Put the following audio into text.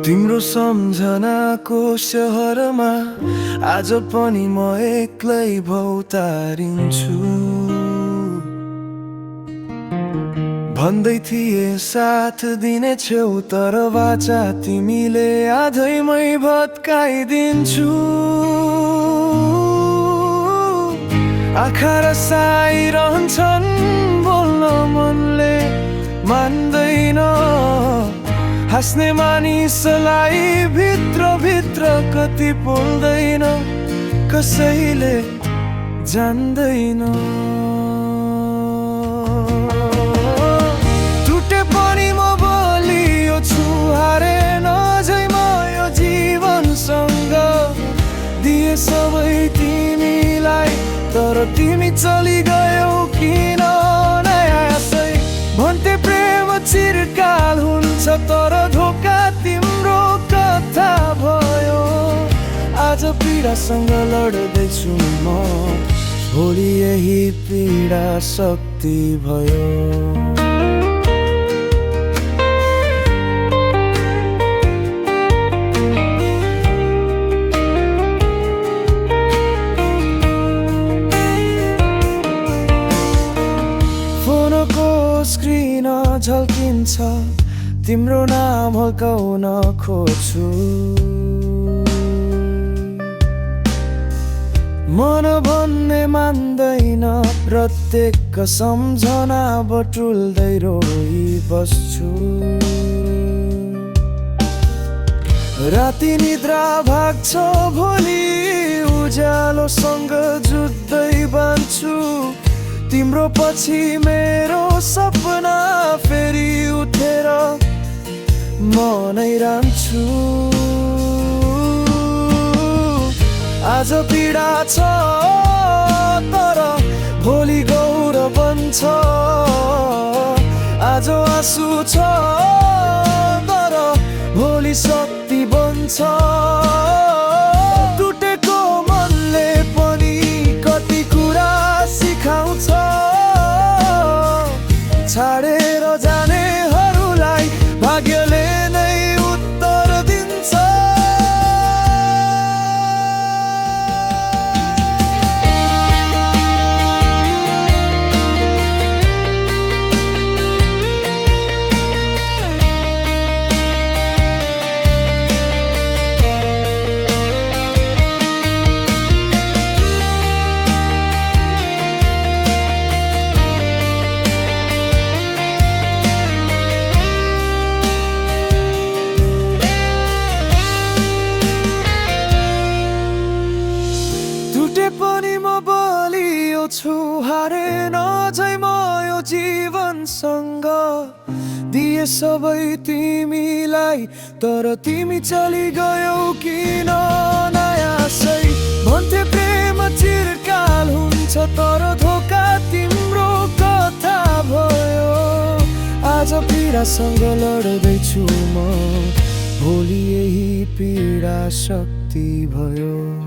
तिम्रो सम्झनाको शहरमा आज पनि म एक्लै भौतारिन्छु। भन्दै थिए साथ दिने छेउ, तर वाचा तिमीले आधैमै भत्काइदिन्छु। आँखा रसाइरहन्छन् बोल्न मनले मान्दैन, हाँस्ने मानिसलाई भित्र भित्र कति बोल्दैन कसैले जान्दैन। टुटे पनि म बलियो छु, हारेन अझै म यो जीवनसँग। दिए सबै तिमीलाई तर तिमी चली गयौ किन नयाँसै। भन्थे प्रेम चिरकाल हुन्छ तर धोका तिम्रो कथा भयो। आज पीडासँग लड्दैछु म, भोलि यही पीडा शक्ति भयो। स्क्रिन झल्किन्छ, तिम्रो नाम हल्काउन खोज्छु। मन भन्ने मान्दैन, प्रत्येक सम्झना बटुल्दै रोइबस्छु। राति निद्रा भाग्छ, भोलि उज्यालोसँग जुत्दै बाँच्छु। तिम्रो पछि मेरो सपना फेरि उठेर म नै रान्छु। आज पीडा छ तर भोलि गौरव बन्छ। आज आँसु छ तर भोलि शक्ति बन्छ। टुटेको मनले पनि कति कुरा सिकाउँछ। छाडेर जानेहरूलाई भाग्यले नै उत्तर दिन्छ। पनि म बलियो छु, हारेन अझै म यो जीवनसँग। दिए सबै तिमीलाई तर तिमी चली गयौ किन नयाँसै। भन्थे प्रेम चिरकाल हुन्छ तर धोका तिम्रो कथा भयो। आज पीडासँग लड्दैछु म, भोलि यही पीडा शक्ति भयो।